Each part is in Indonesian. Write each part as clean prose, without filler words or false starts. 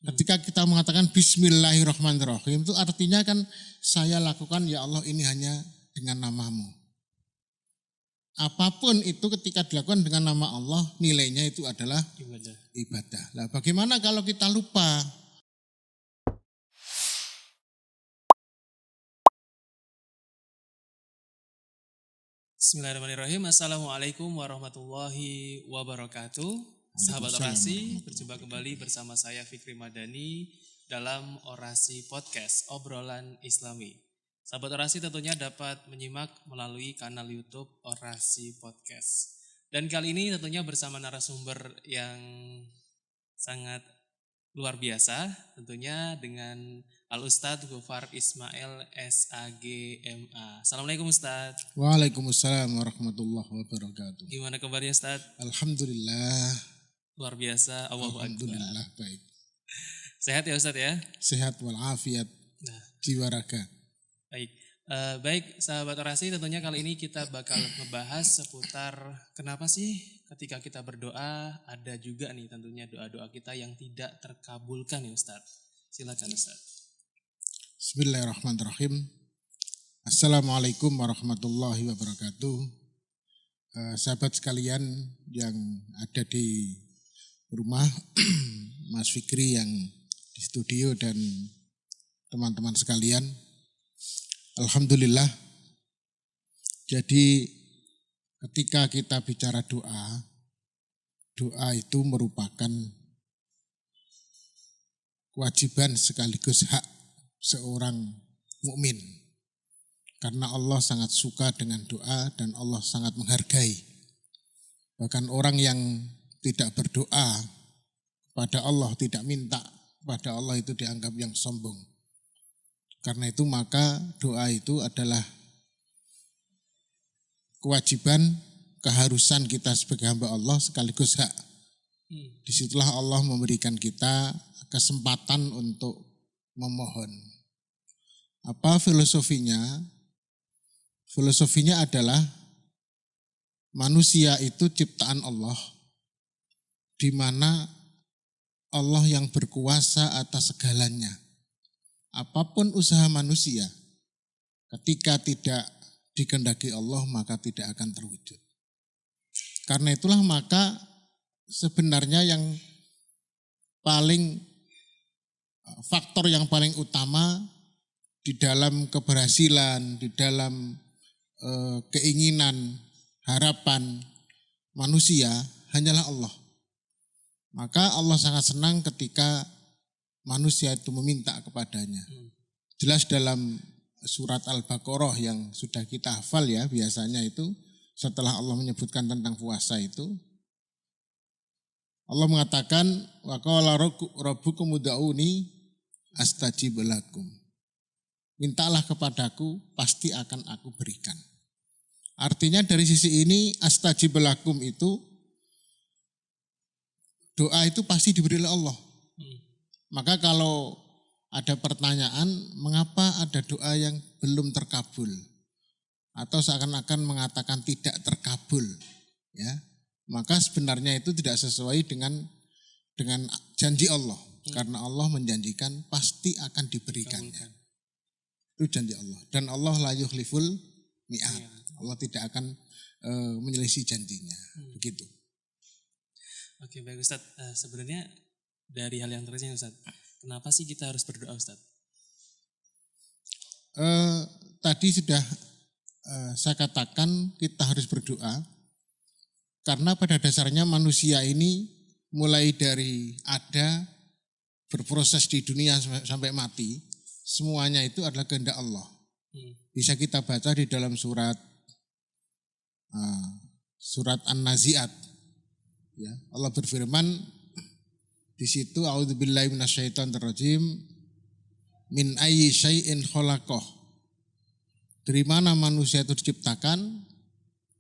Ketika kita mengatakan Bismillahirrahmanirrahim itu artinya kan saya lakukan ya Allah ini hanya dengan namamu. Apapun itu ketika dilakukan dengan nama Allah nilainya itu adalah ibadah. Lah bagaimana kalau kita lupa? Bismillahirrahmanirrahim. Assalamualaikum warahmatullahi wabarakatuh. Sahabat orasi, berjumpa kembali bersama saya Fikri Madani dalam Orasi Podcast, Obrolan Islami. Sahabat orasi tentunya dapat menyimak melalui kanal YouTube Orasi Podcast. Dan kali ini tentunya bersama narasumber yang sangat luar biasa, tentunya dengan Al-Ustadz Gofar Ismail SAGMA. Assalamualaikum Ustadz. Waalaikumsalam warahmatullahi wabarakatuh. Gimana kabarnya Ustadz? Alhamdulillah. Luar biasa, Alhamdulillah baik. Sehat ya Ustadz ya? Sehat walafiat, jiwa raga. Baik, baik sahabat orasi, tentunya kali ini kita bakal membahas seputar kenapa sih ketika kita berdoa ada juga nih tentunya doa-doa kita yang tidak terkabulkan ya Ustadz. Silakan Ustadz. Bismillahirrahmanirrahim. Assalamualaikum warahmatullahi wabarakatuh. Sahabat sekalian yang ada di rumah, Mas Fikri yang di studio dan teman-teman sekalian. Alhamdulillah. Jadi ketika kita bicara doa, doa itu merupakan kewajiban sekaligus hak seorang mukmin. Karena Allah sangat suka dengan doa dan Allah sangat menghargai. Bahkan orang yang tidak berdoa pada Allah, tidak minta pada Allah itu dianggap yang sombong. Karena itu maka doa itu adalah kewajiban, keharusan kita sebagai hamba Allah sekaligus hak. Disitulah Allah memberikan kita kesempatan untuk memohon. Apa filosofinya? Filosofinya adalah manusia itu ciptaan Allah, di mana Allah yang berkuasa atas segalanya. Apapun usaha manusia, ketika tidak dikehendaki Allah maka tidak akan terwujud. Karena itulah maka sebenarnya yang faktor yang paling utama di dalam keberhasilan, di dalam keinginan, harapan manusia hanyalah Allah. Maka Allah sangat senang ketika manusia itu meminta kepadanya. Jelas dalam surat Al-Baqarah yang sudah kita hafal ya, biasanya itu setelah Allah menyebutkan tentang puasa itu, Allah mengatakan, wa qala rabbukum ud'uni astajib lakum. Mintalah kepadaku, pasti akan aku berikan. Artinya dari sisi ini astajib lakum itu doa itu pasti diberi oleh Allah. Maka kalau ada pertanyaan, mengapa ada doa yang belum terkabul? Atau seakan-akan mengatakan tidak terkabul, ya. Maka sebenarnya itu tidak sesuai dengan janji Allah. Karena Allah menjanjikan pasti akan diberikannya. Itu janji Allah. Dan Allah la yukhliful mi'ad. Allah tidak akan menyelisih janjinya. Begitu. Oke baik Ustadz, sebenarnya dari hal yang terkait Ustadz, kenapa sih kita harus berdoa Ustadz? Tadi sudah saya katakan kita harus berdoa karena pada dasarnya manusia ini mulai dari ada berproses di dunia sampai mati, semuanya itu adalah kehendak Allah. Bisa kita baca di dalam surat An-Nazi'at. Ya, Allah berfirman di situ, a'udzubillahi minasyaitonirrajim, min ayyi syai'in khalaqah. Dari mana manusia itu diciptakan?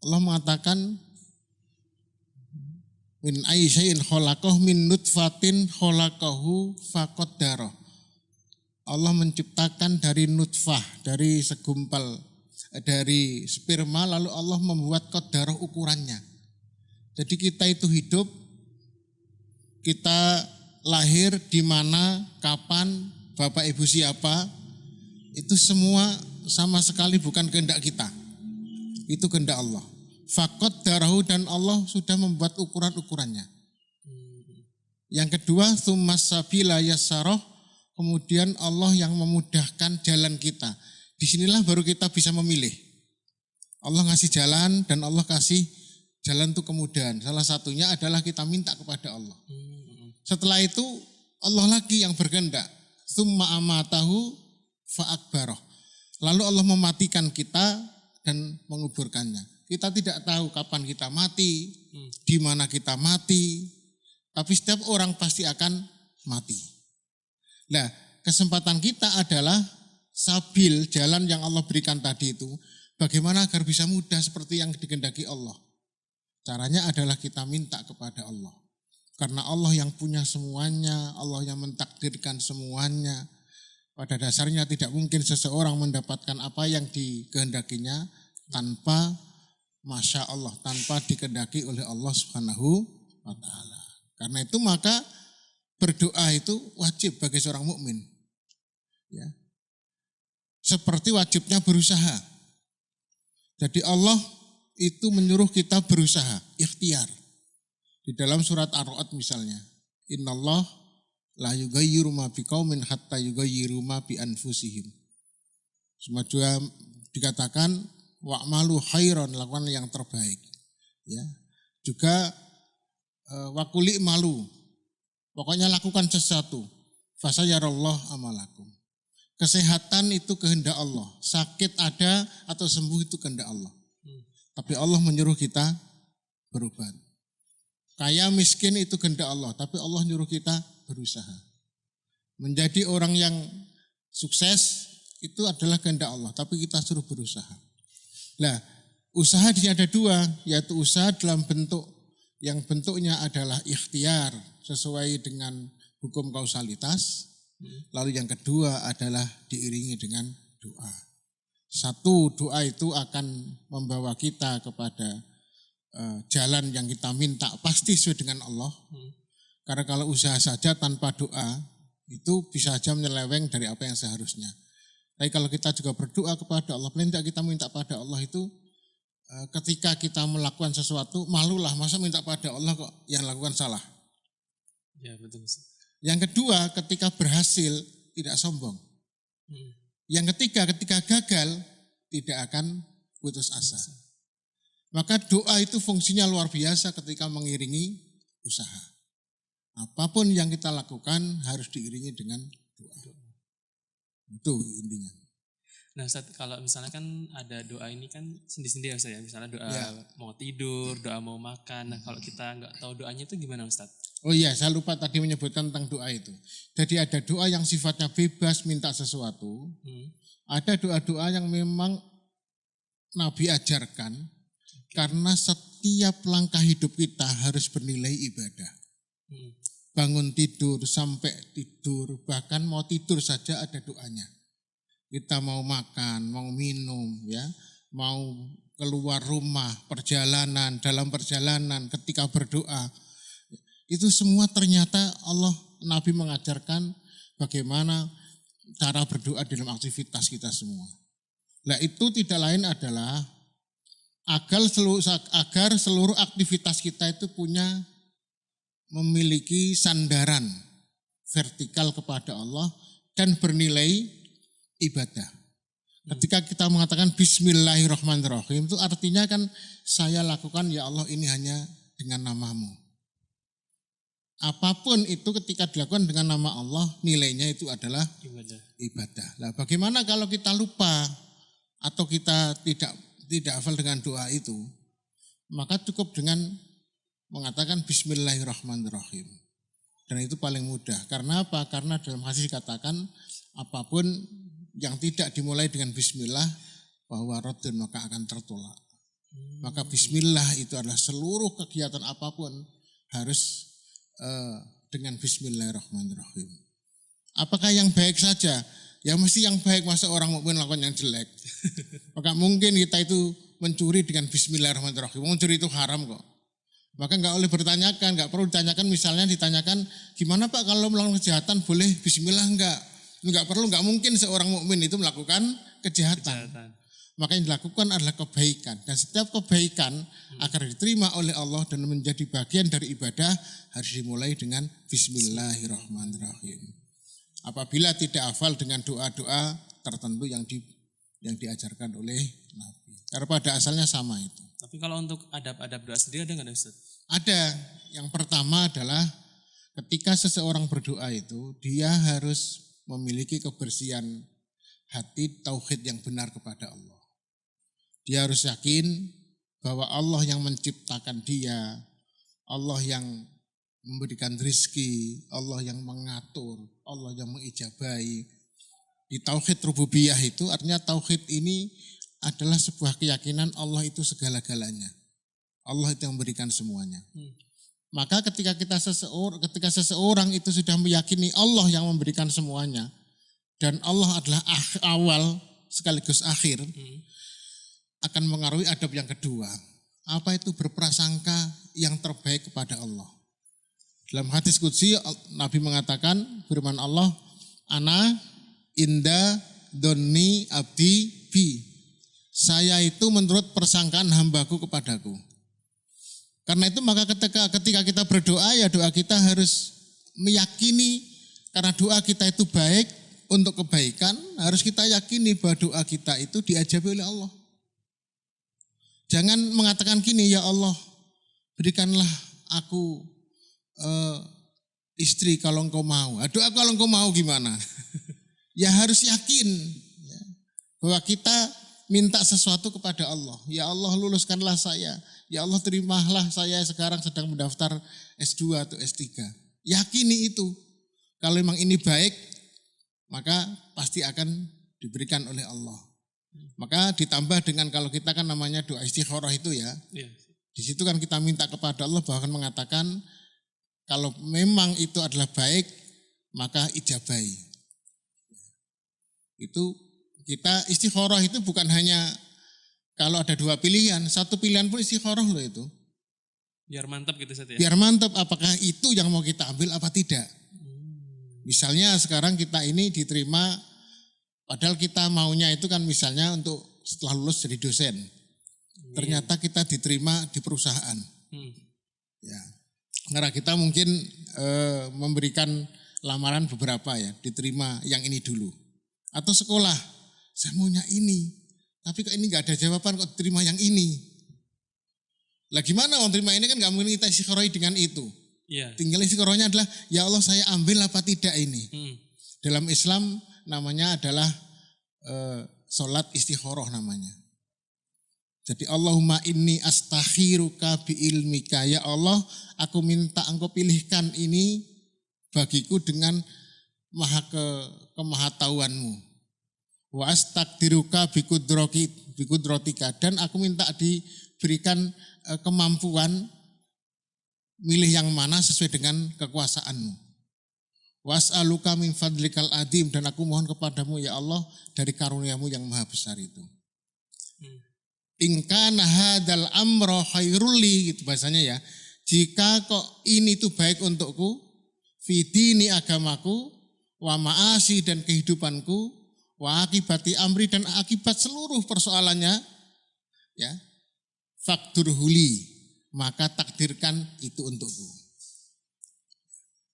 Allah mengatakan min ayyi syai'in khalaqah min nutfatin khalaqahu faqaddara. Allah menciptakan dari nutfah, dari segumpal, dari sperma, lalu Allah membuat qadarah ukurannya. Jadi kita itu hidup, kita lahir di mana, kapan, bapak ibu siapa, itu semua sama sekali bukan kehendak kita. Itu kehendak Allah. Fakot darahu, dan Allah sudah membuat ukuran-ukurannya. Yang kedua, tsummas sabila yassarah, kemudian Allah yang memudahkan jalan kita. Disinilah baru kita bisa memilih. Allah ngasih jalan dan Allah kasih jalan itu kemudahan. Salah satunya adalah kita minta kepada Allah. Setelah itu Allah lagi yang berkehendak. Tsumma amatahu fa'akbarah. Lalu Allah mematikan kita dan menguburkannya. Kita tidak tahu kapan kita mati, di mana kita mati, tapi setiap orang pasti akan mati. Nah, kesempatan kita adalah sabil, jalan yang Allah berikan tadi itu, bagaimana agar bisa mudah seperti yang dikehendaki Allah. Caranya adalah kita minta kepada Allah. Karena Allah yang punya semuanya, Allah yang mentakdirkan semuanya. Pada dasarnya tidak mungkin seseorang mendapatkan apa yang dikehendakinya tanpa Masya Allah, tanpa dikehendaki oleh Allah Subhanahu wa Ta'ala. Karena itu maka berdoa itu wajib bagi seorang mukmin. Ya. Seperti wajibnya berusaha. Jadi Allah itu menyuruh kita berusaha, ikhtiar. Di dalam surat Ar-Ra'd misalnya, Innallah la yughayyiru ma biqaumin hatta yughayyiru ma bi anfusihim. Semua dikatakan wa'malu khairan, lakukan yang terbaik. Ya. Juga wakuli malu, pokoknya lakukan sesuatu. Fasayarallah amalakum. Kesehatan itu kehendak Allah. Sakit ada atau sembuh itu kehendak Allah. Tapi Allah menyuruh kita berobat. Kaya miskin itu kehendak Allah. Tapi Allah nyuruh kita berusaha. Menjadi orang yang sukses itu adalah kehendak Allah. Tapi kita suruh berusaha. Nah, usaha di sini ada dua. Yaitu usaha dalam bentuk yang bentuknya adalah ikhtiar sesuai dengan hukum kausalitas. Lalu yang kedua adalah diiringi dengan doa. Satu, doa itu akan membawa kita kepada jalan yang kita minta pasti sesuai dengan Allah. Karena kalau usaha saja tanpa doa itu bisa saja menyeleweng dari apa yang seharusnya. Tapi kalau kita juga berdoa kepada Allah, paling tidak kita minta pada Allah itu ketika kita melakukan sesuatu, malulah masa minta pada Allah kok yang lakukan salah. Ya, betul. Yang kedua, ketika berhasil tidak sombong. Yang ketiga, ketika gagal tidak akan putus asa. Maka doa itu fungsinya luar biasa ketika mengiringi usaha. Apapun yang kita lakukan harus diiringi dengan doa. Itu intinya. Nah Ustaz, kalau misalnya kan ada doa ini kan sendi-sendi ya Ustaz ya. Misalnya doa mau tidur, doa mau makan. Nah kalau kita nggak tahu doanya itu gimana Ustaz? Oh iya, saya lupa tadi menyebutkan tentang doa itu. Jadi ada doa yang sifatnya bebas minta sesuatu. Ada doa-doa yang memang Nabi ajarkan. Karena setiap langkah hidup kita harus bernilai ibadah. Bangun tidur, sampai tidur, bahkan mau tidur saja ada doanya. Kita mau makan, mau minum, ya, mau keluar rumah, perjalanan, dalam perjalanan, ketika berdoa. Itu semua ternyata Allah, Nabi mengajarkan bagaimana cara berdoa dalam aktivitas kita semua. Nah itu tidak lain adalah agar seluruh aktivitas kita itu memiliki sandaran vertikal kepada Allah dan bernilai ibadah. Ketika kita mengatakan Bismillahirrahmanirrahim itu artinya kan saya lakukan ya Allah ini hanya dengan namamu. Apapun itu ketika dilakukan dengan nama Allah nilainya itu adalah ibadah. Nah, bagaimana kalau kita lupa atau kita tidak hafal dengan doa itu, maka cukup dengan mengatakan Bismillahirrahmanirrahim. Dan itu paling mudah. Karena apa? Karena dalam hadis dikatakan apapun yang tidak dimulai dengan Bismillah bahwa raddun maka akan tertolak. Maka Bismillah itu adalah seluruh kegiatan apapun harus dengan Bismillahirrahmanirrahim. Apakah yang baik saja? Ya mesti yang baik, masa orang mukmin lakukan yang jelek. Maka mungkin kita itu mencuri dengan Bismillahirrahmanirrahim. Mencuri itu haram kok. Maka nggak boleh bertanyakan, nggak perlu ditanyakan. Misalnya ditanyakan, gimana Pak kalau melakukan kejahatan boleh Bismillah enggak? Nggak perlu, nggak mungkin seorang mukmin itu melakukan kejahatan. Maka yang dilakukan adalah kebaikan. Dan setiap kebaikan agar diterima oleh Allah dan menjadi bagian dari ibadah harus dimulai dengan Bismillahirrahmanirrahim. Apabila tidak hafal dengan doa-doa tertentu yang diajarkan oleh Nabi. Karena pada asalnya sama itu. Tapi kalau untuk adab-adab doa sendiri ada nggak Ustaz? Ada. Yang pertama adalah ketika seseorang berdoa itu dia harus memiliki kebersihan hati tauhid yang benar kepada Allah. Dia harus yakin bahwa Allah yang menciptakan dia, Allah yang memberikan rizki, Allah yang mengatur, Allah yang mengijabahi. Di tauhid rububiyah itu artinya tauhid ini adalah sebuah keyakinan Allah itu segala-galanya. Allah itu yang memberikan semuanya. Maka ketika seseorang itu sudah meyakini Allah yang memberikan semuanya dan Allah adalah awal sekaligus akhir, akan mengaruhi adab yang kedua. Apa itu berprasangka yang terbaik kepada Allah. Dalam hadis qudsi Nabi mengatakan firman Allah, ana inda donni abdi bi. Saya itu menurut persangkaan hambaku kepadaku. Karena itu maka ketika kita berdoa ya doa kita harus meyakini karena doa kita itu baik untuk kebaikan, harus kita yakini bahwa doa kita itu diajabi oleh Allah. Jangan mengatakan gini, ya Allah berikanlah aku istri kalau engkau mau. Doa kalau engkau mau gimana? Ya harus yakin ya, bahwa kita minta sesuatu kepada Allah. Ya Allah luluskanlah saya. Ya Allah terimalah saya sekarang sedang mendaftar S2 atau S3. Yakini itu. Kalau memang ini baik, maka pasti akan diberikan oleh Allah. Maka ditambah dengan kalau kita kan namanya doa istikharah itu ya. Di situ kan kita minta kepada Allah bahkan mengatakan kalau memang itu adalah baik, maka ijabahi. Itu kita istikharah itu bukan hanya kalau ada dua pilihan, satu pilihan pun istikharah loh itu. Biar mantap gitu Ustaz ya. Biar mantap apakah itu yang mau kita ambil apa tidak. Misalnya sekarang kita ini diterima, padahal kita maunya itu kan misalnya untuk setelah lulus jadi dosen. Ternyata kita diterima di perusahaan. Ya, karena kita mungkin memberikan lamaran beberapa ya, diterima yang ini dulu. Atau sekolah, saya maunya ini, tapi kok ini nggak ada jawaban kok terima yang ini. Lah gimana orang terima ini kan nggak mungkin kita istikharah dengan itu. Tinggal istikharahnya adalah ya Allah saya ambil apa tidak ini. Dalam Islam namanya adalah sholat istikharah namanya. Jadi Allahumma inni astakhiruka bi ilmika. Ya Allah aku minta engkau pilihkan ini bagiku dengan kemahatauanmu. Wa astakdiruka bikudrotika. Dan aku minta diberikan kemampuan milih yang mana sesuai dengan kekuasaanmu. Was'aluka min fadlikal adim. Dan aku mohon kepadamu ya Allah dari karuniamu yang maha besar itu. Ingkana hadal amro khairuli gitu bahasanya ya. Jika kok ini tuh baik untukku, fidini agamaku, wa ma'asi dan kehidupanku, wa akibati amri dan akibat seluruh persoalannya, ya, fakturhuli, maka takdirkan itu untukku.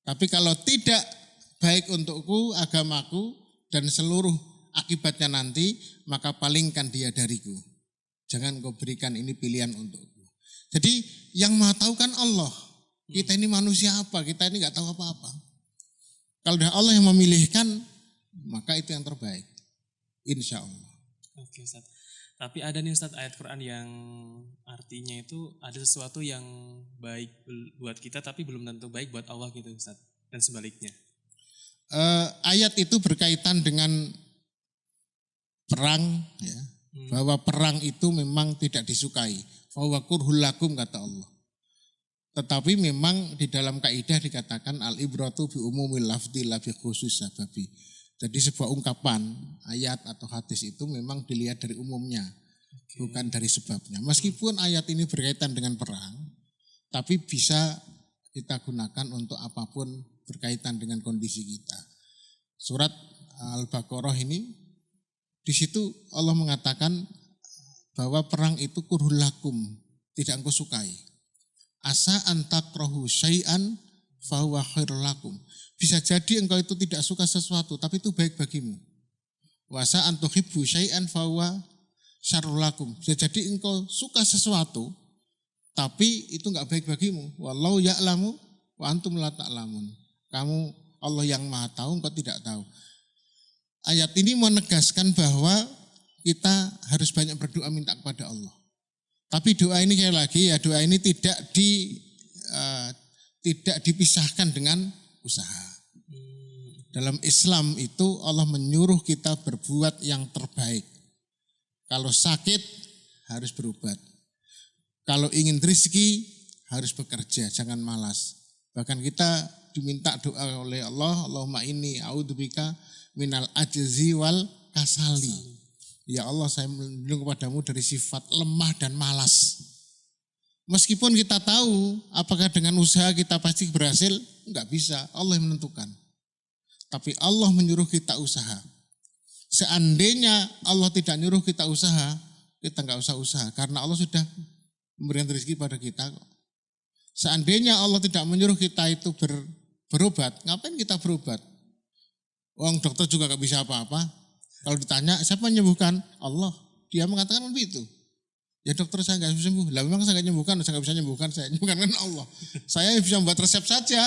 Tapi kalau tidak baik untukku, agamaku, dan seluruh akibatnya nanti, maka palingkan dia dariku. Jangan kau berikan ini pilihan untukku. Jadi yang maha tahu kan Allah. Kita ini manusia apa? Kita ini nggak tahu apa-apa. Kalau Allah yang memilihkan, maka itu yang terbaik. Insya Allah. Oke Ustaz. Tapi ada nih Ustaz ayat Quran yang artinya itu ada sesuatu yang baik buat kita tapi belum tentu baik buat Allah gitu Ustaz. Dan sebaliknya. Ayat itu berkaitan dengan perang ya. Bahwa perang itu memang tidak disukai. Fahuwa kurhul lakum kata Allah. Tetapi memang di dalam kaidah dikatakan al-ibratu bi umumil lafzi la bi khusus sababi. Jadi sebuah ungkapan ayat atau hadis itu memang dilihat dari umumnya, bukan dari sebabnya. Meskipun ayat ini berkaitan dengan perang, Tapi bisa kita gunakan untuk apapun berkaitan dengan kondisi kita. Surat Al-Baqarah ini, di situ Allah mengatakan bahwa perang itu kurhul lakum, tidak engkau sukai. Asa antakrahu syai'an fahuwa khairul lakum. Bisa jadi engkau itu tidak suka sesuatu, tapi itu baik bagimu. Wasa antuhibbu syai'an fahuwa syarrul lakum. Bisa jadi engkau suka sesuatu, tapi itu enggak baik bagimu. Wallahu ya'lamu wa antum la ta'lamun. Kamu, Allah yang Maha tahu, engkau tidak tahu. Ayat ini menegaskan bahwa kita harus banyak berdoa minta kepada Allah. Tapi doa ini sekali lagi ya, doa ini tidak dipisahkan dengan usaha. Dalam Islam itu Allah menyuruh kita berbuat yang terbaik. Kalau sakit harus berobat. Kalau ingin rezeki harus bekerja, jangan malas. Bahkan kita diminta doa oleh Allah, Allahumma inni a'udzubika minal ajzi wal kasali. Ya Allah, saya berlindung kepadamu dari sifat lemah dan malas. Meskipun kita tahu apakah dengan usaha kita pasti berhasil, enggak bisa, Allah yang menentukan. Tapi Allah menyuruh kita usaha. Seandainya Allah tidak nyuruh kita usaha, kita enggak usah usaha. Karena Allah sudah memberikan rezeki pada kita. Seandainya Allah tidak menyuruh kita itu berobat, ngapain kita berobat? Orang dokter juga enggak bisa apa-apa. Kalau ditanya, siapa yang menyembuhkan? Allah. Dia mengatakan begitu. Ya dokter saya enggak bisa sembuh. Lah memang saya enggak menyembuhkan, saya enggak bisa menyembuhkan, saya menyembuhkan kan Allah. Saya bisa membuat resep saja.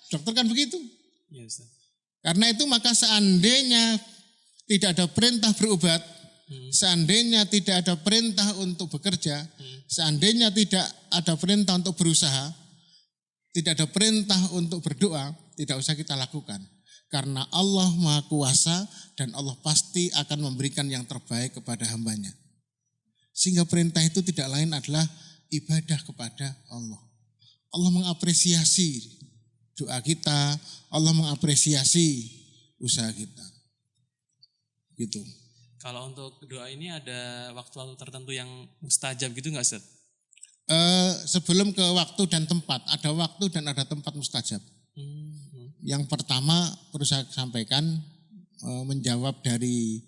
Dokter kan begitu. Ya, Ustaz. Karena itu maka seandainya tidak ada perintah berobat, seandainya tidak ada perintah untuk bekerja, seandainya tidak ada perintah untuk berusaha, tidak ada perintah untuk berdoa, tidak usah kita lakukan. Karena Allah Maha Kuasa dan Allah pasti akan memberikan yang terbaik kepada hambanya. Sehingga perintah itu tidak lain adalah ibadah kepada Allah. Allah mengapresiasi doa kita, Allah mengapresiasi usaha kita. Gitu. Kalau untuk doa ini ada waktu-waktu tertentu yang mustajab gitu nggak, Ustaz? Sebelum ke waktu dan tempat, ada waktu dan ada tempat mustajab. Yang pertama perlu saya sampaikan, menjawab dari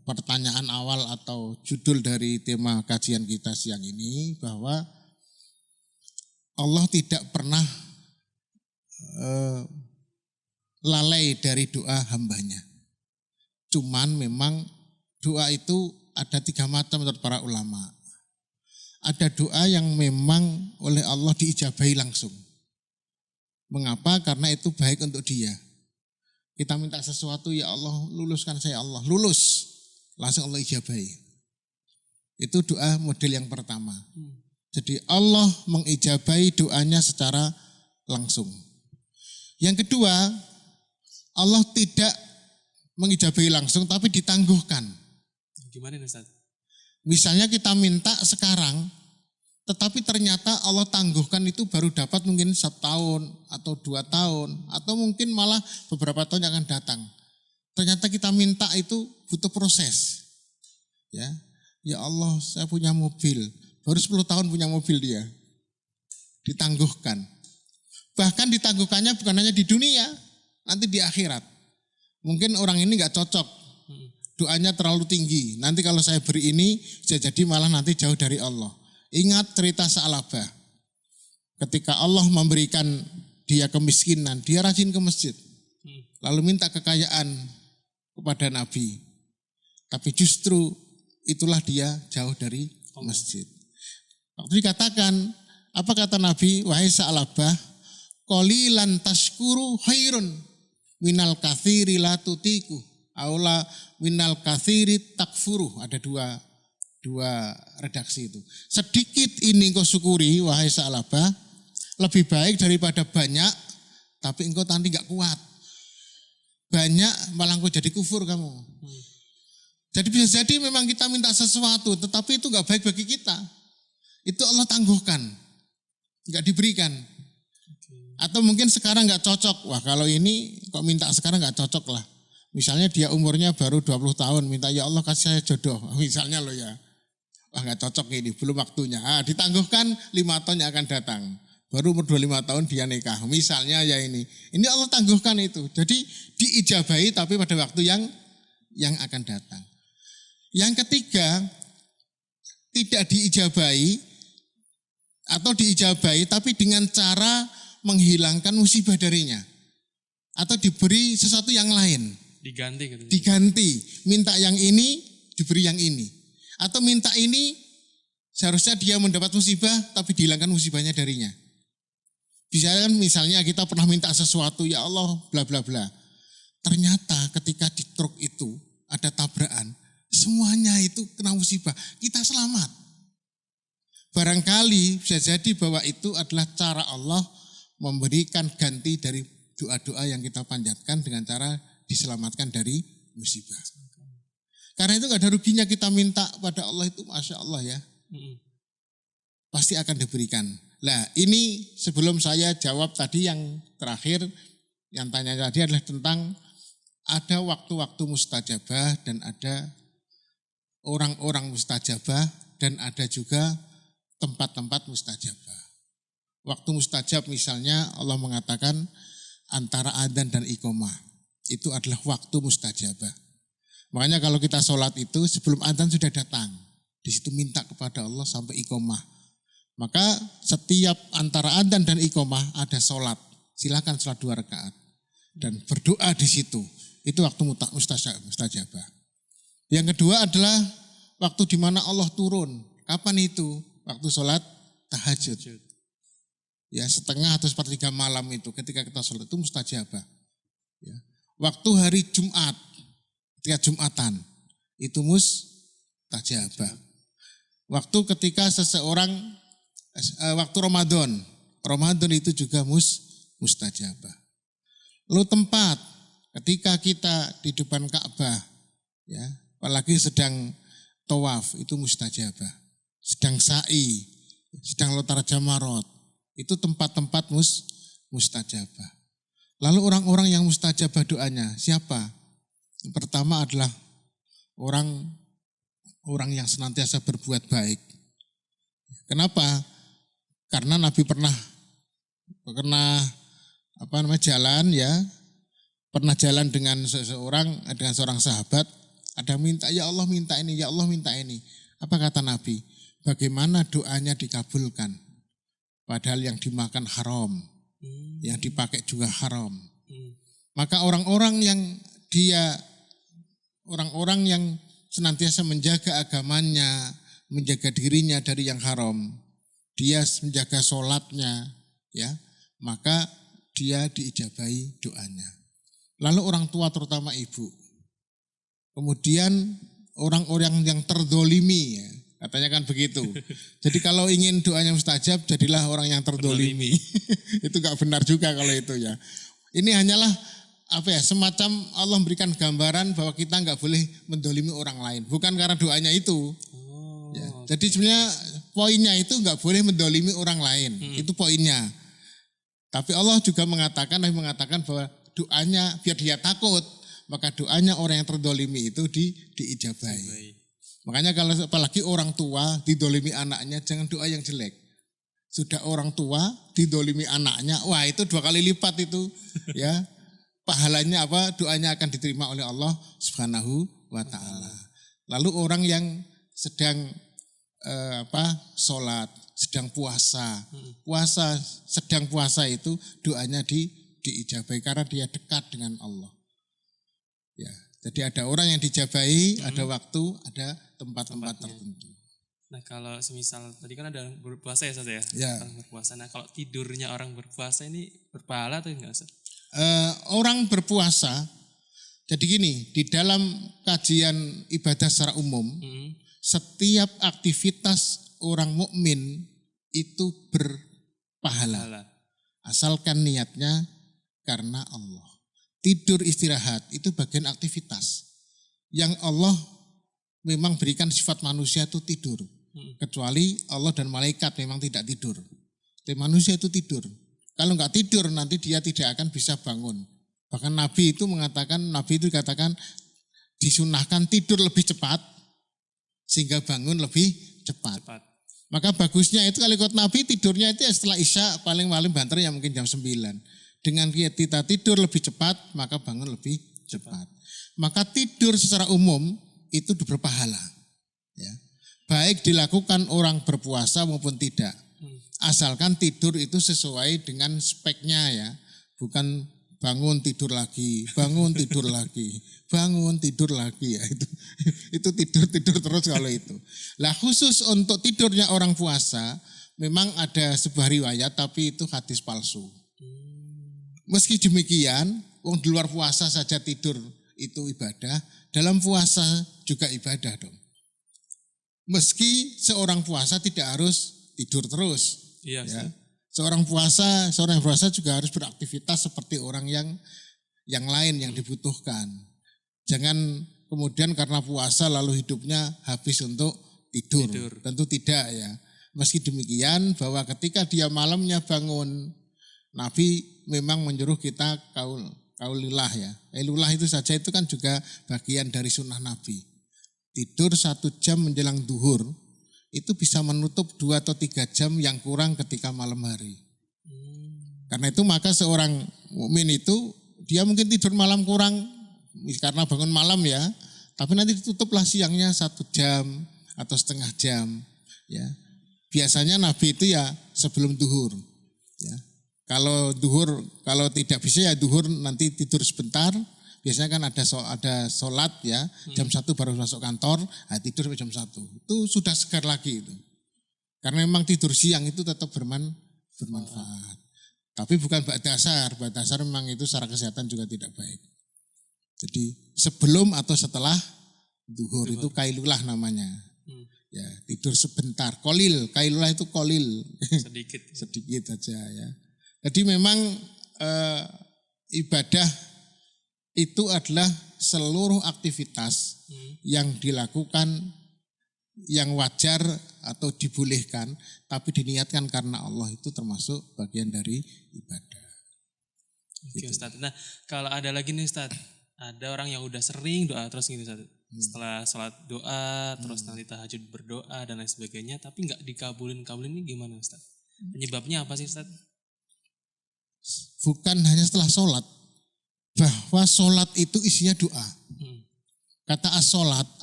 pertanyaan awal atau judul dari tema kajian kita siang ini, bahwa Allah tidak pernah lalai dari doa hambanya. Cuman memang doa itu ada 3 macam menurut para ulama. Ada doa yang memang oleh Allah diijabahi langsung. Mengapa? Karena itu baik untuk dia. Kita minta sesuatu, ya Allah luluskan saya, Allah lulus. Langsung Allah ijabahi. Itu doa model yang pertama. Jadi Allah mengijabahi doanya secara langsung. Yang kedua, Allah tidak mengijabahi langsung tapi ditangguhkan. Gimana nih, Ustaz? Misalnya kita minta sekarang, tetapi ternyata Allah tangguhkan itu baru dapat mungkin 1 tahun atau 2 tahun atau mungkin malah beberapa tahun yang akan datang. Ternyata kita minta itu butuh proses. Ya Allah, saya punya mobil, baru 10 tahun punya mobil dia. Ditangguhkan. Bahkan ditangguhkannya bukan hanya di dunia, nanti di akhirat. Mungkin orang ini enggak cocok, doanya terlalu tinggi. Nanti kalau saya beri ini, jadi malah nanti jauh dari Allah. Ingat cerita Sa'labah. Ketika Allah memberikan dia kemiskinan, dia rajin ke masjid. Lalu minta kekayaan kepada Nabi. Tapi justru itulah dia jauh dari masjid. Waktu dikatakan, apa kata Nabi? Wahai Sa'labah, qalilan tashkuru khairun minal katsiri la tutiku. Aula minal katsiri takfuru. Ada dua redaksi itu. Sedikit ini engkau syukuri wahai Sa'labah, lebih baik daripada banyak tapi engkau nanti enggak kuat. Banyak malah engkau jadi kufur kamu. Jadi bisa jadi memang kita minta sesuatu tetapi itu enggak baik bagi kita. Itu Allah tangguhkan. Enggak diberikan. Atau mungkin sekarang enggak cocok. Wah, kalau ini kok minta sekarang enggak cocok lah. Misalnya dia umurnya baru 20 tahun, minta ya Allah kasih saya jodoh. Misalnya loh ya. wah nggak cocok ini, belum waktunya. Ditangguhkan 5 tahun yang akan datang. Baru umur 25 tahun dia nikah. Misalnya ya ini. Ini Allah tangguhkan itu. Jadi diijabahi tapi pada waktu yang akan datang. Yang ketiga, tidak diijabahi atau diijabahi tapi dengan cara menghilangkan musibah darinya. Atau diberi sesuatu yang lain. Diganti gitu. Diganti. Minta yang ini, diberi yang ini. Atau minta ini, seharusnya dia mendapat musibah tapi dihilangkan musibahnya darinya. Bisa kan misalnya kita pernah minta sesuatu, ya Allah bla bla bla. Ternyata ketika di truk itu ada tabrakan, semuanya itu kena musibah, kita selamat. Barangkali bisa jadi bahwa itu adalah cara Allah memberikan ganti dari doa-doa yang kita panjatkan dengan cara diselamatkan dari musibah. Karena itu gak ada ruginya kita minta pada Allah itu, Masya Allah ya. Pasti akan diberikan. Nah ini sebelum saya jawab tadi yang terakhir, yang tanya tadi adalah tentang ada waktu-waktu mustajabah dan ada orang-orang mustajabah dan ada juga tempat-tempat mustajabah. Waktu mustajab misalnya Allah mengatakan antara adzan dan iqamah. Itu adalah waktu mustajabah. Makanya kalau kita sholat itu sebelum adzan sudah datang. Di situ minta kepada Allah sampai iqamah. Maka setiap antara adzan dan iqamah ada sholat. Silakan sholat 2 rakaat. Dan berdoa di situ. Itu waktu mustajabah. Yang kedua adalah waktu di mana Allah turun. Kapan itu? Waktu sholat tahajud. Ya, setengah atau 1/3 malam itu ketika kita sholat itu mustajabah. Ya. Waktu hari Jumat, ketika Jumatan, itu mustajabah. Waktu ketika seseorang, waktu Ramadan itu juga mustajabah. Lalu tempat, ketika kita di depan Ka'bah, ya, apalagi sedang tawaf, itu mustajabah. Sedang sa'i, sedang lontar jamarot, itu tempat-tempat mustajabah. Lalu orang-orang yang mustajabah doanya, siapa? Yang pertama adalah orang yang senantiasa berbuat baik. Kenapa? Karena Nabi pernah jalan ya, pernah jalan dengan seorang sahabat, ada minta, ya Allah minta ini, ya Allah minta ini. Apa kata Nabi? Bagaimana doanya dikabulkan? Padahal yang dimakan haram, yang dipakai juga haram. Maka orang-orang yang senantiasa menjaga agamanya, menjaga dirinya dari yang haram, dia menjaga sholatnya, ya, maka dia diijabahi doanya. Lalu orang tua terutama ibu. Kemudian orang-orang yang terdolimi, ya, katanya kan begitu. Jadi kalau ingin doanya mustajab, jadilah orang yang terdolimi. Itu gak benar juga kalau itu ya. Ini hanyalah semacam Allah memberikan gambaran bahwa kita gak boleh mendolimi orang lain. Bukan karena doanya itu. Ya. Jadi sebenarnya poinnya itu gak boleh mendolimi orang lain. Itu poinnya. Tapi Allah juga mengatakan bahwa doanya biar dia takut. Maka doanya orang yang terdolimi itu diijabahi. Makanya kalau apalagi orang tua didolimi anaknya, jangan doa yang jelek. Sudah orang tua didolimi anaknya, wah itu 2 kali lipat itu ya. Pahalanya doanya akan diterima oleh Allah Subhanahu wa taala. Lalu orang yang sedang sholat, sedang puasa itu doanya diijabahi karena dia dekat dengan Allah. Ya. Jadi ada orang yang dijabahi, ada waktu, ada tempat-tempat tertentu. Nah kalau semisal tadi kan ada berpuasa ya Ustaz ya? Ya. Orang berpuasa. Nah kalau tidurnya orang berpuasa ini berpahala atau enggak Ustaz? Orang berpuasa, jadi gini, di dalam kajian ibadah secara umum, setiap aktivitas orang mukmin itu berpahala. Asalkan niatnya karena Allah. Tidur istirahat itu bagian aktivitas. Yang Allah memang berikan sifat manusia itu tidur. Kecuali Allah dan malaikat memang tidak tidur. Tapi manusia itu tidur. Kalau enggak tidur nanti dia tidak akan bisa bangun. Bahkan Nabi itu dikatakan disunahkan tidur lebih cepat sehingga bangun lebih cepat. Maka bagusnya itu kalau ikut Nabi tidurnya itu setelah Isya paling-paling banter ya mungkin jam 9. Dengan kita tidur lebih cepat maka bangun lebih cepat. Maka tidur secara umum itu berpahala. Ya. Baik dilakukan orang berpuasa maupun tidak. Asalkan tidur itu sesuai dengan speknya ya. Bukan bangun tidur lagi, bangun tidur lagi, bangun tidur lagi ya itu tidur terus kalau itu. Lah khusus untuk tidurnya orang puasa memang ada sebuah riwayat tapi itu hadis palsu. Meski demikian, wong di luar puasa saja tidur itu ibadah, dalam puasa juga ibadah dong. Meski seorang puasa tidak harus tidur terus. Iya. Ya. Seorang yang puasa juga harus beraktivitas seperti orang yang lain yang dibutuhkan. Jangan kemudian karena puasa lalu hidupnya habis untuk tidur. Tentu tidak ya. Meski demikian bahwa ketika dia malamnya bangun, Nabi memang menyuruh kita kaulilah ya. Kaulilah itu saja itu kan juga bagian dari sunnah Nabi. Tidur 1 jam menjelang duhur. Itu bisa menutup 2 atau 3 jam yang kurang ketika malam hari. Karena itu maka seorang mukmin itu dia mungkin tidur malam kurang karena bangun malam ya, tapi nanti ditutuplah siangnya 1 jam atau setengah jam. Ya, biasanya Nabi itu ya sebelum duhur. Ya, kalau tidak bisa ya duhur nanti tidur sebentar. Biasanya kan ada sholat ya, jam 1 baru masuk kantor, tidur sampai jam 1. Itu sudah segar lagi itu. Karena memang tidur siang itu tetap bermanfaat. Tapi bukan ba'dasar memang itu secara kesehatan juga tidak baik. Jadi sebelum atau setelah duhur itu kailulah namanya. Ya, tidur sebentar, kailulah itu kolil. Sedikit saja ya. Jadi memang ibadah itu adalah seluruh aktivitas yang dilakukan yang wajar atau dibolehkan tapi diniatkan karena Allah itu termasuk bagian dari ibadah. Oke, Ustaz. Nah, kalau ada lagi nih Ustaz, ada orang yang udah sering doa terus gitu Ustaz. Setelah sholat doa, terus nanti tahajud berdoa dan lain sebagainya, tapi nggak dikabulin ini gimana Ustaz? Penyebabnya apa sih Ustaz? Bukan hanya setelah sholat, bahwa sholat itu isinya doa. Kata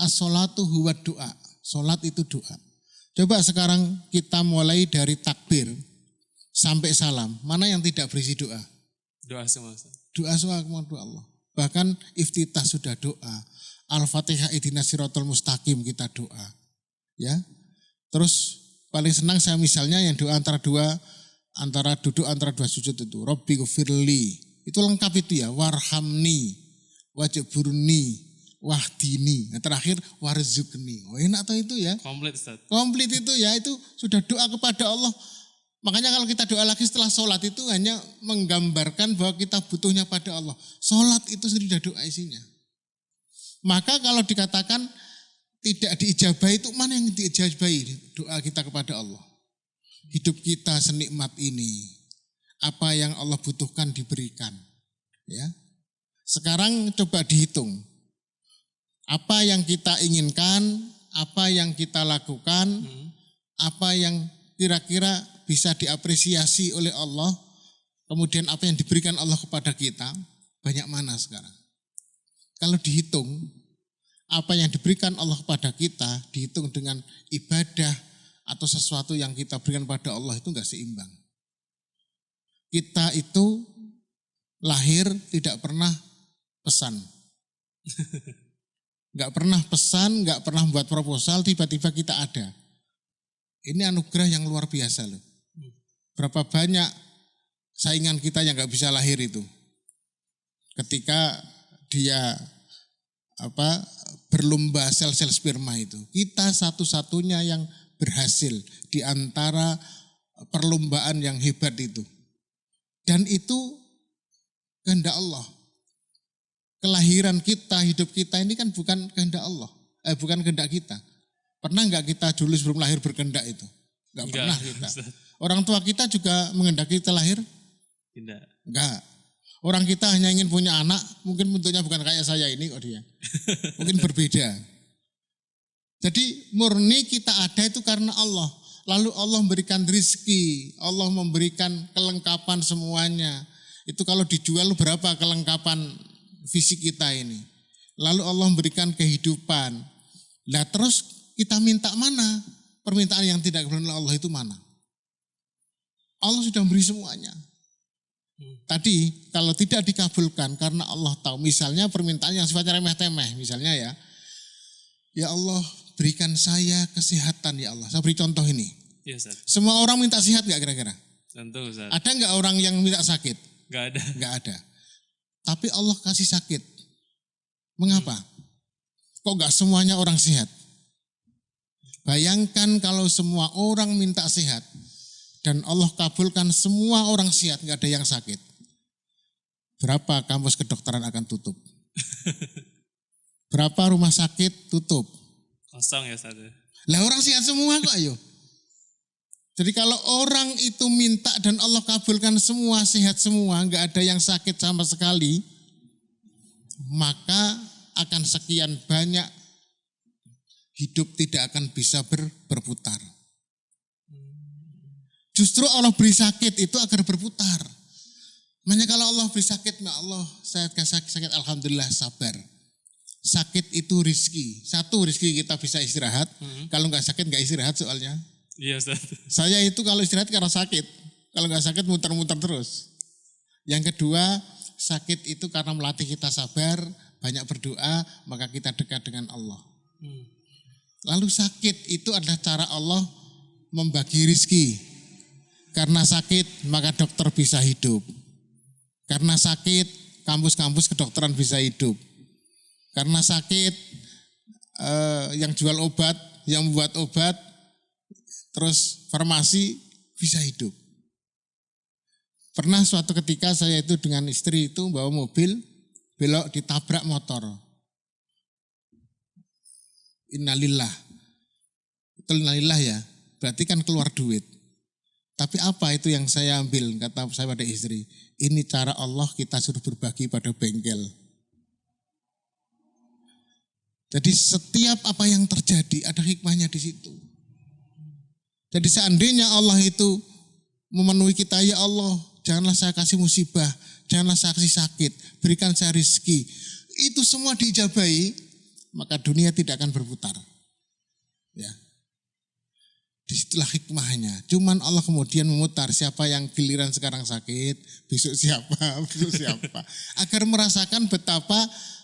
as-sholatu huwa doa. Sholat itu doa. Coba sekarang kita mulai dari takbir sampai salam. Mana yang tidak berisi doa? Doa semua. Doa semua kepada Allah. Bahkan iftitah sudah doa. Al-Fatihah ihdinas siratal mustaqim kita doa. Ya. Terus paling senang saya misalnya yang doa antara duduk antara 2 sujud itu. Rabbi ghfirli. Itu lengkap itu ya, warhamni, wajburni, wahdini. Nah, terakhir warzukni. Oh, enak tuh itu ya. Komplit Ustaz. Komplit itu ya, itu sudah doa kepada Allah. Makanya kalau kita doa lagi setelah sholat itu hanya menggambarkan bahwa kita butuhnya pada Allah. Sholat itu sendiri sudah doa isinya. Maka kalau dikatakan tidak diijabahi itu mana yang diijabahi doa kita kepada Allah. Hidup kita senikmat ini. Apa yang Allah butuhkan diberikan. Ya. Sekarang coba dihitung. Apa yang kita inginkan, apa yang kita lakukan, apa yang kira-kira bisa diapresiasi oleh Allah, kemudian apa yang diberikan Allah kepada kita, banyak mana sekarang? Kalau dihitung, apa yang diberikan Allah kepada kita, dihitung dengan ibadah atau sesuatu yang kita berikan pada Allah itu enggak seimbang. Kita itu lahir tidak pernah pesan. Enggak pernah pesan, enggak pernah membuat proposal, tiba-tiba kita ada. Ini anugerah yang luar biasa loh. Berapa banyak saingan kita yang enggak bisa lahir itu. Ketika dia berlomba sel-sel sperma itu. Kita satu-satunya yang berhasil di antara perlombaan yang hebat itu. Dan itu kehendak Allah. Kelahiran kita, hidup kita ini kan bukan kehendak Allah. Bukan kehendak kita. Pernah enggak kita dulu sebelum lahir berkehendak itu? Enggak pernah kita. Orang tua kita juga menghendaki kita lahir? Tidak. Enggak. Orang kita hanya ingin punya anak, mungkin bentuknya bukan kayak saya ini kok dia. Mungkin berbeda. Jadi murni kita ada itu karena Allah. Lalu Allah memberikan rizki, Allah memberikan kelengkapan semuanya. Itu kalau dijual berapa kelengkapan fisik kita ini. Lalu Allah memberikan kehidupan. Nah terus kita minta mana? Permintaan yang tidak dipenuhi Allah itu mana? Allah sudah memberi semuanya. Tadi kalau tidak dikabulkan karena Allah tahu. Misalnya permintaan yang sifatnya remeh-temeh. Misalnya ya Allah berikan saya kesehatan ya Allah. Saya beri contoh ini. Iya, Ustaz. Semua orang minta sehat gak kira-kira? Tentu, Ustaz. Ada gak orang yang minta sakit? Gak ada. Gak ada. Tapi Allah kasih sakit. Mengapa? Kok gak semuanya orang sehat? Bayangkan kalau semua orang minta sehat dan Allah kabulkan semua orang sehat, gak ada yang sakit. Berapa kampus kedokteran akan tutup? Berapa rumah sakit tutup? Kosong ya, Ustaz. Lah orang sehat semua kok ayo. Jadi kalau orang itu minta dan Allah kabulkan semua, sehat semua, gak ada yang sakit sama sekali, maka akan sekian banyak hidup tidak akan bisa berputar. Justru Allah beri sakit itu agar berputar. Makanya kalau Allah beri sakit, ya Allah saya kasih sakit, alhamdulillah sabar. Sakit itu rizki. Satu, rizki kita bisa istirahat. Kalau nggak sakit nggak istirahat soalnya. Iya, Ustaz. Saya itu kalau istirahat karena sakit. Kalau nggak sakit muter-muter terus. Yang kedua, sakit itu karena melatih kita sabar, banyak berdoa, maka kita dekat dengan Allah. Lalu sakit itu adalah cara Allah membagi rizki. Karena sakit maka dokter bisa hidup. Karena sakit kampus-kampus kedokteran bisa hidup. Karena sakit yang jual obat, yang membuat obat, terus farmasi bisa hidup. Pernah suatu ketika saya itu dengan istri itu bawa mobil, belok ditabrak motor. Innalillah. Itu innalillah ya, berarti kan keluar duit. Tapi apa itu yang saya ambil, kata saya pada istri, ini cara Allah kita suruh berbagi pada bengkel. Jadi setiap apa yang terjadi ada hikmahnya di situ. Jadi seandainya Allah itu memenuhi kita, ya Allah janganlah saya kasih musibah, janganlah saya kasih sakit, berikan saya rizki. Itu semua diijabahi, maka dunia tidak akan berputar. Ya. Disitulah hikmahnya. Cuman Allah kemudian memutar siapa yang giliran sekarang sakit, besok siapa, besok siapa. Agar merasakan betapa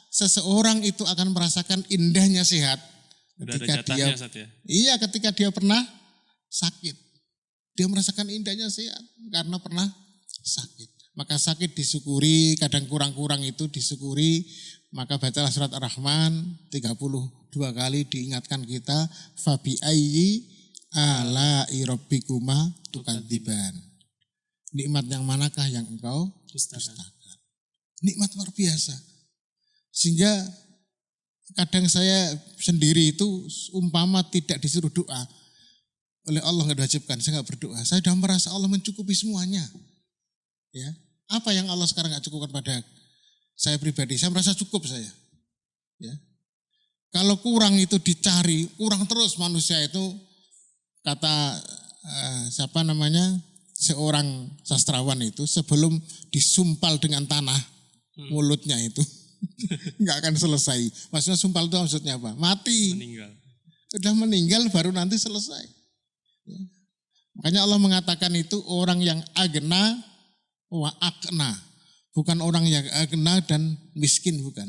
seseorang itu akan merasakan indahnya sehat. Ketika dia, ya? Iya, ketika dia pernah sakit. Dia merasakan indahnya sehat karena pernah sakit. Maka sakit disyukuri, kadang kurang-kurang itu disyukuri. Maka bacalah surat Ar-Rahman 32 kali diingatkan kita, fabi ayyi ala'i rabbikuma tukadziban. Nikmat yang manakah yang engkau dustakan? Nikmat luar biasa. Sehingga kadang saya sendiri itu umpama tidak disuruh doa oleh Allah, nggak diwajibkan, saya nggak berdoa. Saya sudah merasa Allah mencukupi semuanya. Ya, apa yang Allah sekarang nggak cukupkan pada saya pribadi? Saya merasa cukup saya. Ya, kalau kurang itu dicari, kurang terus manusia itu. Kata siapa namanya, seorang sastrawan itu, sebelum disumpal dengan tanah mulutnya itu nggak akan selesai. Maksudnya sumpal itu maksudnya apa? Mati. Meninggal. Udah meninggal baru nanti selesai. Ya. Makanya Allah mengatakan itu orang yang agna wa akna. Bukan orang yang agna dan miskin, bukan.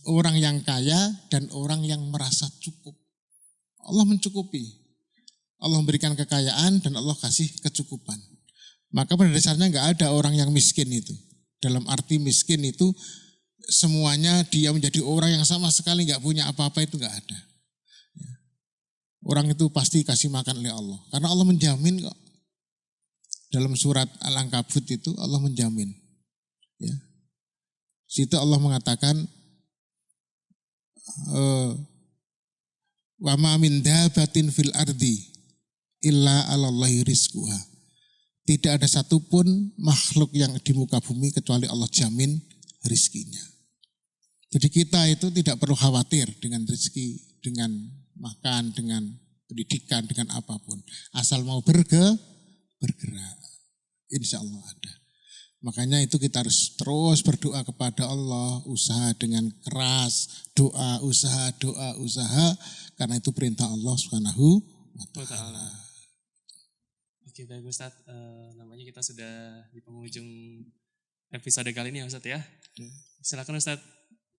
Orang yang kaya dan orang yang merasa cukup. Allah mencukupi. Allah memberikan kekayaan dan Allah kasih kecukupan. Maka pada dasarnya nggak ada orang yang miskin itu. Dalam arti miskin itu semuanya dia menjadi orang yang sama sekali nggak punya apa-apa, itu nggak ada. Orang itu pasti kasih makan oleh Allah. Karena Allah menjamin kok. Dalam surat Al-Ankabut itu Allah menjamin. Ya. Situ Allah mengatakan, wa ma min dabatin fil ardi illa 'alallahi rizquha. Tidak ada satupun makhluk yang di muka bumi kecuali Allah jamin rizkinya. Jadi kita itu tidak perlu khawatir dengan rezeki, dengan makan, dengan pendidikan, dengan apapun. Asal mau bergerak, insya Allah ada. Makanya itu kita harus terus berdoa kepada Allah, usaha dengan keras, doa, usaha, karena itu perintah Allah Subhanahu wa Ta'ala. Oke, baik Ustadz, namanya kita sudah di penghujung episode kali ini ya Ustadz ya. Silakan Ustadz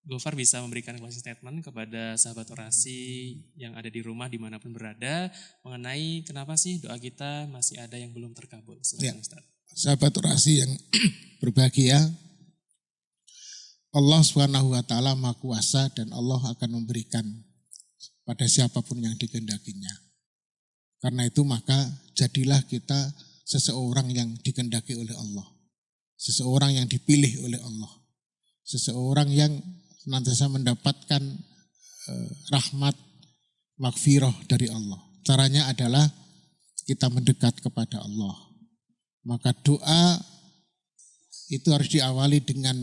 Gofar bisa memberikan closing statement kepada sahabat orasi yang ada di rumah dimanapun berada mengenai kenapa sih doa kita masih ada yang belum terkabul. Silakan Ustadz. Sahabat orasi yang berbahagia, Allah Subhanahu wa Ta'ala Maha Kuasa dan Allah akan memberikan pada siapapun yang dikehendakinya. Karena itu maka jadilah kita seseorang yang dikehendaki oleh Allah, seseorang yang dipilih oleh Allah, seseorang yang senantiasa mendapatkan rahmat maghfirah dari Allah. Caranya adalah kita mendekat kepada Allah. Maka doa itu harus diawali dengan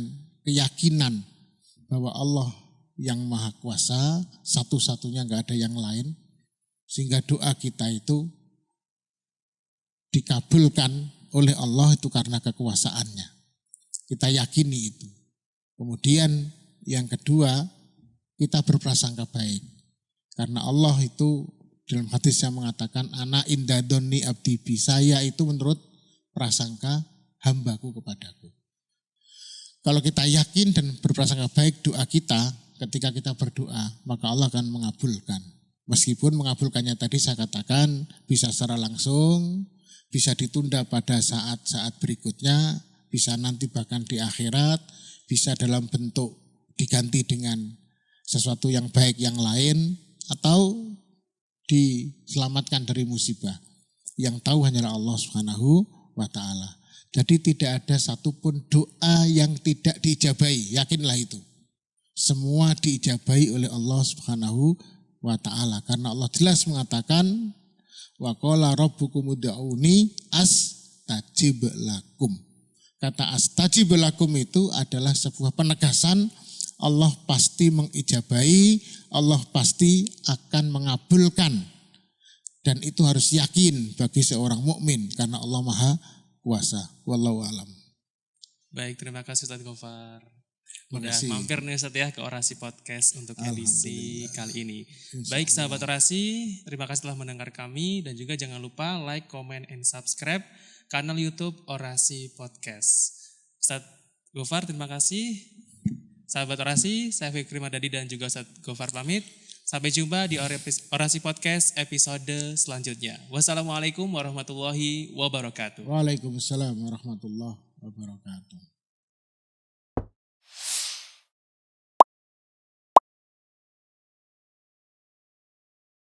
keyakinan bahwa Allah yang Maha Kuasa, satu-satunya gak ada yang lain. Sehingga doa kita itu dikabulkan oleh Allah itu karena kekuasaannya. Kita yakini itu. Kemudian yang kedua, kita berprasangka baik. Karena Allah itu dalam hadis yang mengatakan, ana inda dhanni abdi bi, saya itu menurut prasangka hambaku kepadaku. Kalau kita yakin dan berprasangka baik doa kita, ketika kita berdoa, maka Allah akan mengabulkan. Meskipun mengabulkannya tadi saya katakan bisa secara langsung, bisa ditunda pada saat-saat berikutnya, bisa nanti bahkan di akhirat, bisa dalam bentuk diganti dengan sesuatu yang baik yang lain, atau diselamatkan dari musibah. Yang tahu hanyalah Allah Subhanahu wa Ta'ala. Jadi tidak ada satupun doa yang tidak diijabahi, yakinlah itu. Semua diijabahi oleh Allah Subhanahu wa Ta'ala. Karena Allah jelas mengatakan, wa qala rabbukum ud'uni astajib lakum. Kata astajib lakum itu adalah sebuah penegasan Allah pasti mengijabahi, Allah pasti akan mengabulkan. Dan itu harus yakin bagi seorang mukmin karena Allah Maha Kuasa. Wallahu alam. Baik, terima kasih Ustadz Gofar. Udah mampir nih Ustadz ya ke Orasi Podcast untuk edisi kali ini. Baik sahabat Orasi, terima kasih telah mendengar kami dan juga jangan lupa like, comment, and subscribe kanal YouTube Orasi Podcast. Ustadz Gofar, terima kasih. Sahabat Orasi, saya Fikri Madani dan juga Ustadz Gofar pamit. Sampai jumpa di Orasi Podcast episode selanjutnya. Wassalamualaikum warahmatullahi wabarakatuh. Waalaikumsalam warahmatullahi wabarakatuh.